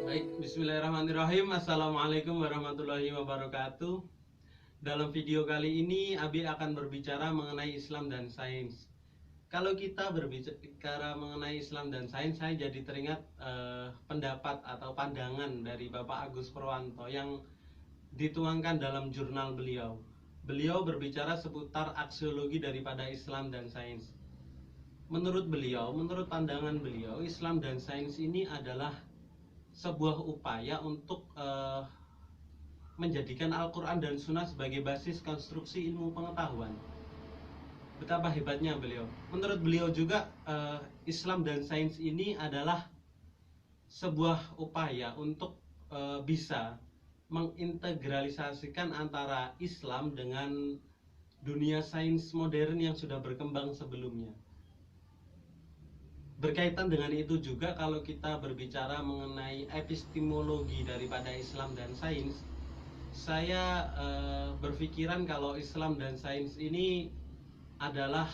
Baik, bismillahirrahmanirrahim. Assalamualaikum warahmatullahi wabarakatuh. Dalam video kali ini, Abi akan berbicara mengenai Islam dan sains. Kalau kita berbicara mengenai Islam dan sains, saya jadi teringat pendapat atau pandangan dari Bapak Agus Purwanto yang dituangkan dalam jurnal beliau. Beliau berbicara seputar aksiologi daripada Islam dan sains. Menurut beliau, menurut pandangan beliau, Islam dan sains ini adalah sebuah upaya untuk menjadikan Al-Quran dan Sunnah sebagai basis konstruksi ilmu pengetahuan. Betapa hebatnya beliau. Menurut beliau juga Islam dan sains ini adalah sebuah upaya untuk bisa mengintegralisasikan antara Islam dengan dunia sains modern yang sudah berkembang sebelumnya. Berkaitan dengan itu juga kalau kita berbicara mengenai epistemologi daripada Islam dan sains, saya berpikiran kalau Islam dan sains ini adalah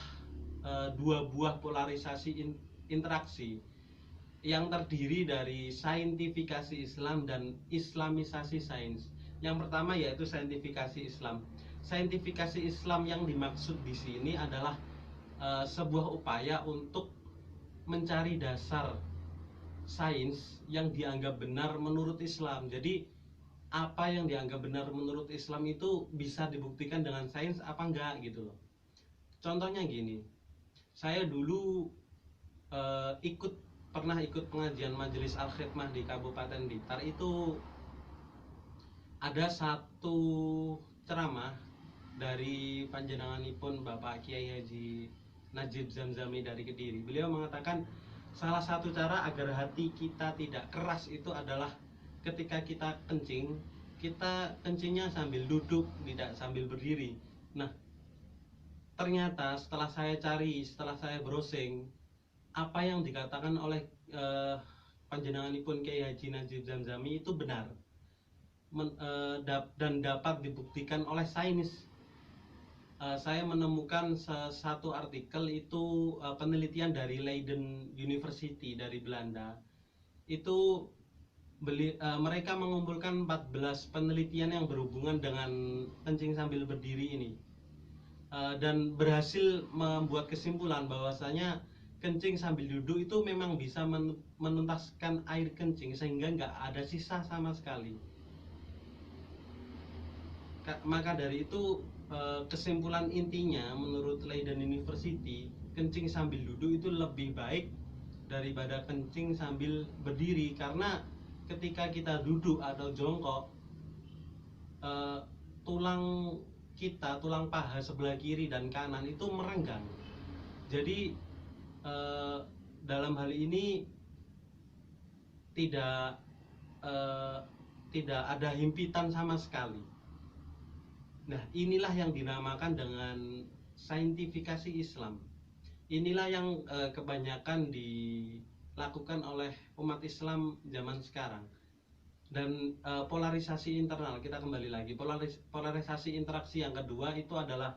dua buah polarisasi interaksi yang terdiri dari saintifikasi Islam dan islamisasi sains. Yang pertama yaitu saintifikasi Islam. Saintifikasi Islam yang dimaksud di sini adalah sebuah upaya untuk mencari dasar sains yang dianggap benar menurut Islam. Jadi apa yang dianggap benar menurut Islam itu bisa dibuktikan dengan sains apa enggak gitu loh. Contohnya gini, saya dulu pernah ikut pengajian Majelis Al-Khidmah di Kabupaten Blitar. Itu ada satu ceramah dari panjenenganipun Bapak Kiai Haji Najib Zamzami dari Kediri. Beliau mengatakan salah satu cara agar hati kita tidak keras itu adalah ketika kita kencing, kita kencingnya sambil duduk, tidak sambil berdiri. Nah, ternyata setelah saya cari, setelah saya browsing, apa yang dikatakan oleh panjenenganipun Kiai Haji Najib Zamzami itu benar dan dapat dibuktikan oleh sains. Saya menemukan satu artikel itu penelitian dari Leiden University dari Belanda. Itu mereka mengumpulkan 14 penelitian yang berhubungan dengan kencing sambil berdiri ini, dan berhasil membuat kesimpulan bahwasanya kencing sambil duduk itu memang bisa menuntaskan air kencing sehingga nggak ada sisa sama sekali. Maka dari itu kesimpulan intinya menurut Leiden University, kencing sambil duduk itu lebih baik daripada kencing sambil berdiri, karena ketika kita duduk atau jongkok, tulang paha sebelah kiri dan kanan itu merenggang. Jadi dalam hal ini tidak ada himpitan sama sekali. Nah, inilah yang dinamakan dengan saintifikasi Islam. Inilah yang kebanyakan dilakukan oleh umat Islam zaman sekarang. Dan polarisasi internal, kita kembali lagi, polarisasi interaksi yang kedua itu adalah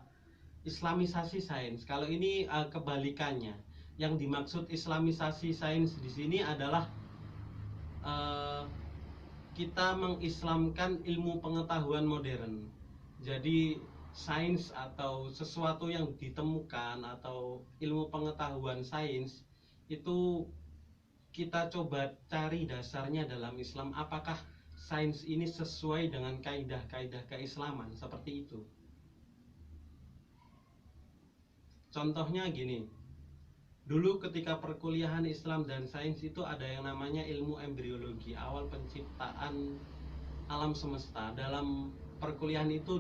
islamisasi sains. Kalau ini kebalikannya. Yang dimaksud islamisasi sains di sini adalah kita mengislamkan ilmu pengetahuan modern. Jadi sains atau sesuatu yang ditemukan atau ilmu pengetahuan sains itu kita coba cari dasarnya dalam Islam. Apakah sains ini sesuai dengan kaidah-kaidah keislaman, seperti itu. Contohnya gini, dulu ketika perkuliahan Islam dan sains itu ada yang namanya ilmu embriologi, awal penciptaan alam semesta. Dalam perkuliahan itu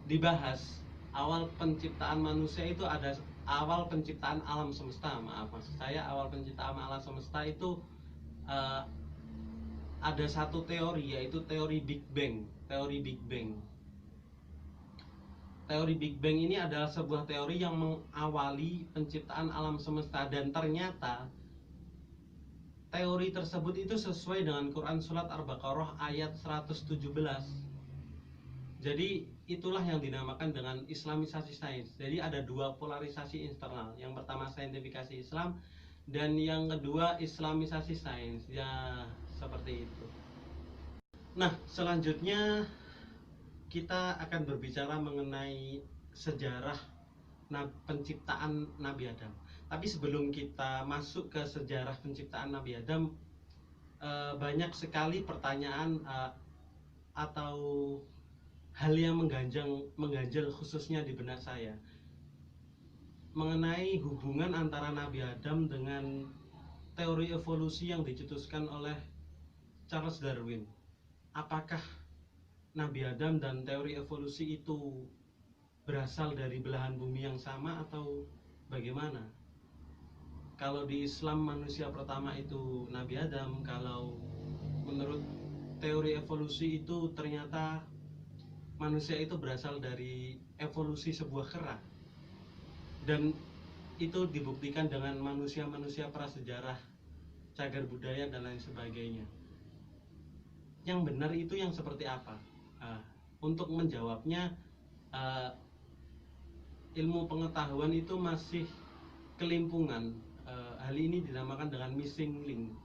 dibahas awal penciptaan manusia itu ada awal penciptaan alam semesta. Maksud saya awal penciptaan alam semesta itu ada satu teori, yaitu teori Big Bang. Teori Big Bang ini adalah sebuah teori yang mengawali penciptaan alam semesta, dan ternyata teori tersebut itu sesuai dengan Quran surat Al-Baqarah ayat 117. Jadi itulah yang dinamakan dengan islamisasi sains. Jadi ada dua polarisasi internal. Yang pertama saintifikasi Islam, dan yang kedua islamisasi sains, ya seperti itu. Nah, selanjutnya kita akan berbicara mengenai sejarah penciptaan Nabi Adam. Tapi sebelum kita masuk ke sejarah penciptaan Nabi Adam, banyak sekali pertanyaan atau hal yang mengganjal khususnya di benak saya mengenai hubungan antara Nabi Adam dengan teori evolusi yang dicetuskan oleh Charles Darwin. Apakah Nabi Adam dan teori evolusi itu berasal dari belahan bumi yang sama atau bagaimana? Kalau di Islam manusia pertama itu Nabi Adam, kalau menurut teori evolusi itu ternyata manusia itu berasal dari evolusi sebuah kera. Dan itu dibuktikan dengan manusia-manusia prasejarah, cagar budaya dan lain sebagainya. Yang benar itu yang seperti apa? Untuk menjawabnya, ilmu pengetahuan itu masih kelimpungan. Hal ini dinamakan dengan missing link.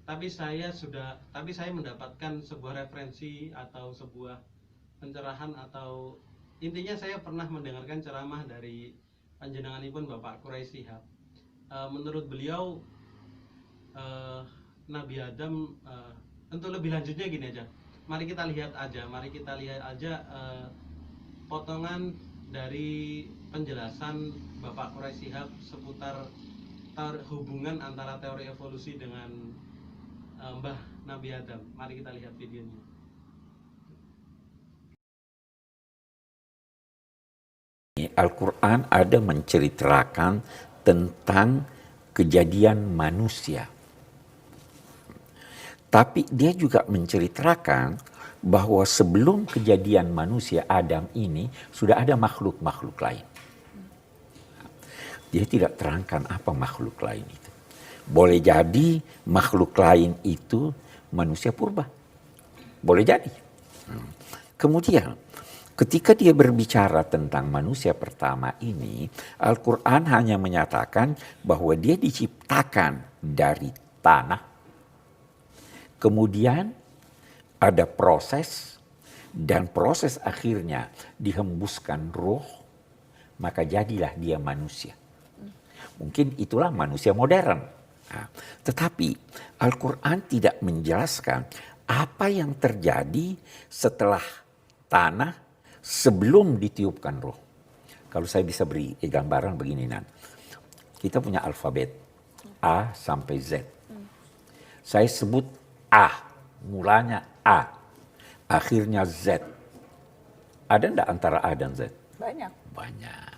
Tapi saya mendapatkan sebuah referensi atau sebuah pencerahan, atau intinya saya pernah mendengarkan ceramah dari panjenenganipun Bapak Quraisy Shihab. Menurut beliau, Nabi Adam, untuk lebih lanjutnya gini aja. Mari kita lihat aja potongan dari penjelasan Bapak Quraisy Shihab seputar hubungan antara teori evolusi dengan Mbah Nabi Adam. Mari kita lihat videonya. Al-Quran ada menceritakan tentang kejadian manusia. Tapi dia juga menceritakan bahwa sebelum kejadian manusia Adam ini sudah ada makhluk-makhluk lain. Dia tidak terangkan apa makhluk lain itu. Boleh jadi makhluk lain itu manusia purba. Boleh jadi. Kemudian ketika dia berbicara tentang manusia pertama ini, Al-Quran hanya menyatakan bahwa dia diciptakan dari tanah. Kemudian ada proses, dan proses akhirnya dihembuskan roh, maka jadilah dia manusia. Mungkin itulah manusia modern. Nah, tetapi Al-Quran tidak menjelaskan apa yang terjadi setelah tanah sebelum ditiupkan roh. Kalau saya bisa beri gambaran begini, Nan. Kita punya alfabet A sampai Z. Saya sebut A, mulanya A, akhirnya Z. Ada enggak antara A dan Z? Banyak. Banyak.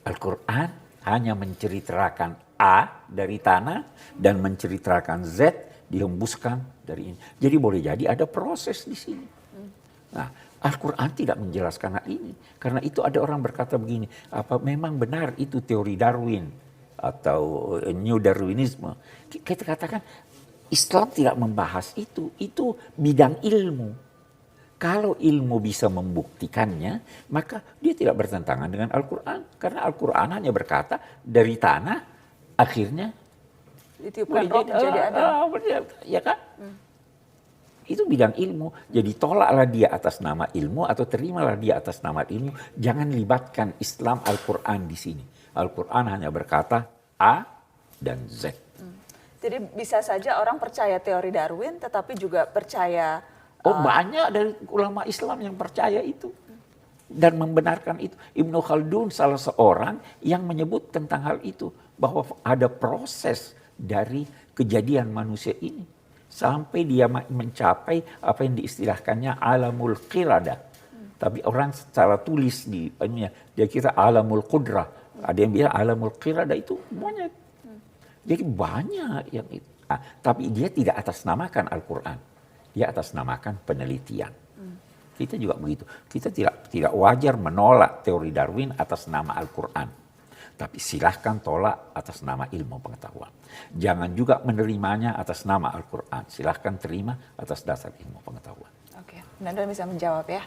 Al-Quran hanya menceritakan A dari tanah dan menceritakan Z dihembuskan dari ini. Jadi boleh jadi ada proses di sini. Nah, Al-Quran tidak menjelaskan hal ini. Karena itu ada orang berkata begini, apa memang benar itu teori Darwin atau New Darwinisme? Kita katakan Islam tidak membahas itu bidang ilmu. Kalau ilmu bisa membuktikannya, maka dia tidak bertentangan dengan Al-Quran. Karena Al-Quran hanya berkata dari tanah akhirnya Ditiupkan roh menjadi Adam. Ya kan? Itu bidang ilmu. Jadi tolaklah dia atas nama ilmu atau terimalah dia atas nama ilmu. Jangan libatkan Islam Al-Quran di sini. Al-Quran hanya berkata A dan Z. Jadi bisa saja orang percaya teori Darwin tetapi juga percaya Banyak dari ulama Islam yang percaya itu. Dan membenarkan itu. Ibnu Khaldun salah seorang yang menyebut tentang hal itu. Bahwa ada proses dari kejadian manusia ini. Sampai dia mencapai apa yang diistilahkannya alamul qirada. Tapi orang secara tulis dia kira alamul qudrah. Ada yang bilang alamul qirada itu banyak. Jadi banyak yang itu. Tapi dia tidak atasnamakan Al-Quran. Dia atasnamakan penelitian. Kita juga begitu. Kita tidak wajar menolak teori Darwin atas nama Al-Quran. Tapi silahkan tolak atas nama ilmu pengetahuan. Jangan juga menerimanya atas nama Al-Quran. Silahkan terima atas dasar ilmu pengetahuan. Oke, Nanda bisa menjawab ya.